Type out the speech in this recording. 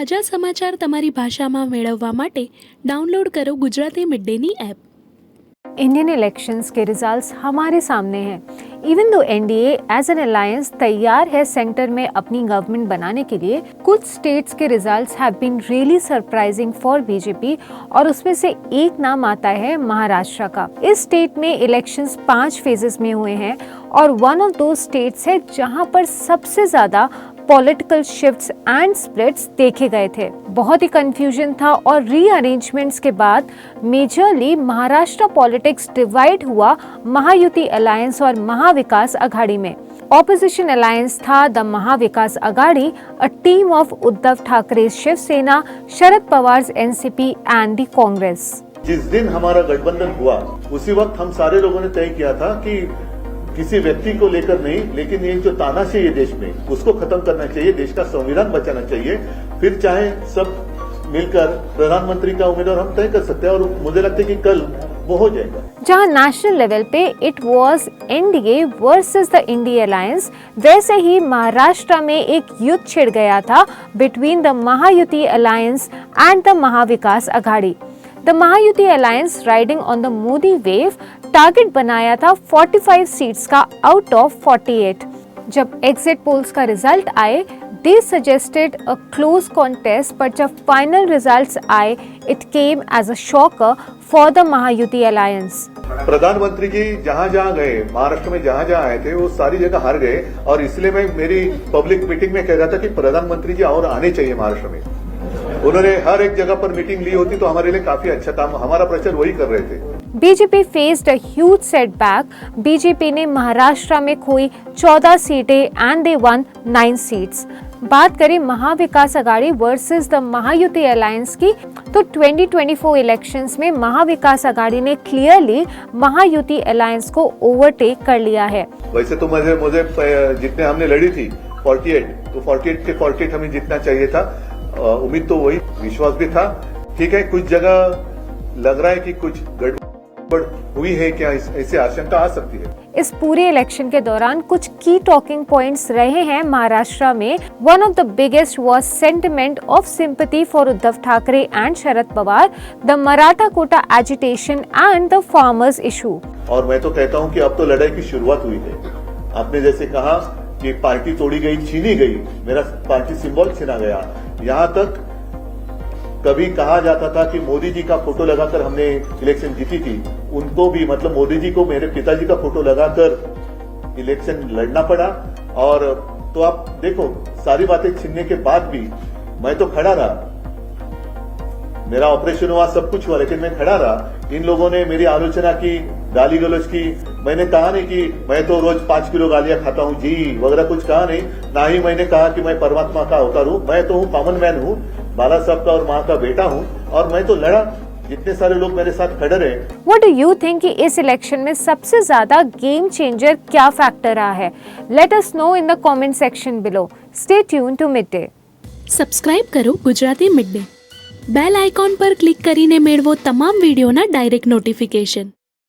તાજા સમાચાર તમારી ભાષામાં મેળવવા માટે ડાઉનલોડ કરો ગુજરાતી મિડ ડેની એપ। इंडियन इलेक्शंस के रिजल्ट्स हमारे सामने हैं। Even though NDA as an alliance तैयार है सेंटर में अपनी गवर्नमेंट बनाने के लिए, कुछ स्टेट्स के results have been really surprising for BJP और उसमें से एक नाम आता है महाराष्ट्र का। इस स्टेट में इलेक्शंस 5 फेजेस में हुए हैं और वन ऑफ दो स्टेट्स है जहां पर सबसे ज्यादा पॉलिटिकल शिफ्ट्स एंड स्प्लिट्स देखे गए थे। बहुत ही कंफ्यूजन था और रीअरेंजमेंट्स के बाद मेजरली महाराष्ट्र पॉलिटिक्स डिवाइड हुआ महायुति अलायंस और महाविकास अघाड़ी में। ऑपोजिशन अलायंस था the Maha Vikas Aghadi, a team of Uddhav Thackeray Shiv Sena, Sharad Pawar NCP and the Congress. जिस दिन हमारा गठबंधन हुआ उसी वक्त हम सारे लोगों ने तय किया था कि किसी व्यक्ति को लेकर नहीं, लेकिन ये जो तानाशाही है देश में उसको खत्म करना चाहिए, देश का संविधान बचाना चाहिए। फिर चाहे सब मिलकर प्रधानमंत्री का उम्मीदवार हम तय कर सकते हैं और मुझे लगता है कि कल वो हो जाएगा। जहां नेशनल लेवल पे it was NDA versus the India alliance, वैसे ही महाराष्ट्र में एक युद्ध छिड़ गया था between the Mahayuti alliance and the Maha Vikas Aghadi. The Mahayuti alliance riding on the Modi wave target बनाया था 45 सीट्स का आउट ऑफ 48। जब एग्जिट पोल्स का रिजल्ट आए, they suggested a close contest, पर जब फाइनल रिजल्ट्स आए it came as a shocker for the Mahayuti alliance. प्रधानमंत्री जी जहां जहां गए, महाराष्ट्र में जहां जहां आए थे वो सारी जगह हार गए और इसलिए मैं मेरी पब्लिक मीटिंग में कह रहा था कि प्रधानमंत्री जी और आने चाहिए महाराष्ट्र में। उन्होंने हर एक जगह पर मीटिंग ली होती तो हमारे लिए काफी अच्छा काम, हमारा प्रचार वही कर रहे थे। BJP faced a huge setback. BJP ने महाराष्ट्र में खोई 14 सीटें एंड दे वन 9 सीट्स। बात करें Maha Vikas Aghadi versus the Mahayuti alliance की, तो 2024 इलेक्शंस में महाविकास अघाड़ी ने क्लियरली महायुति अलायंस को ओवरटेक कर लिया है। वैसे तो मुझे जितने हमने लड़ी थी 48, तो 48 के 48 हमें जीतना चाहिए था। उम्मीद तो वही, विश्वास भी था। ठीक है, कुछ जगह लग रहा है कि कुछ गड़बड़ हुई है, क्या ऐसे आशंका आ सकती है। इस पूरे इलेक्शन के दौरान कुछ की टॉकिंग पॉइंट्स रहे हैं महाराष्ट्र में। One of the biggest was sentiment of sympathy for Uddhav Thackeray and Sharad Pawar, the Maratha quota agitation and the farmers issue. और मैं तो कहता हूं कि अब तो लड़ाई की शुरुआत हुई है। आपने जैसे कहा कि पार्टी तोड़ी गई, छीनी गई, मेरा पार्टी सिंबल छीना गया। यहाँ तक कभी कहा जाता था कि मोदी जी का फोटो लगाकर हमने इलेक्शन जीती थी, उनको भी मतलब मोदी जी को मेरे पिताजी का फोटो लगाकर इलेक्शन लड़ना पड़ा। और तो आप देखो, सारी बातें छीनने के बाद भी मैं तो खड़ा रहा। मेरा ऑपरेशन हुआ, सब कुछ हुआ, लेकिन मैं खड़ा रहा। इन लोगों ने मेरी आलोचना की, गाली गलौज की। मैंने कहा नहीं कि मैं तो रोज 5 किलो गालियां खाता हूं जी वगैरह, कुछ कहा नहीं। ना ही मैंने कहा कि मैं परमात्मा का अवतार हूं। मैं तो हूं, कॉमन मैन हूं, बाला साहब का और माँ का बेटा हूं, और मैं तो लड़ा। जितने सारे लोग मेरे साथ खड़े रहे। What do you think कि इस इलेक्शन में सबसे ज्यादा गेम चेंजर क्या फैक्टर रहा है? Let us know in the comment section below. Stay tuned to Midday. Subscribe કરો Gujarati midday. Bell icon પર ક્લિક કરીને મેળવો તમામ વિડીયોના ડાયરેક્ટ નોટિફિકેશન।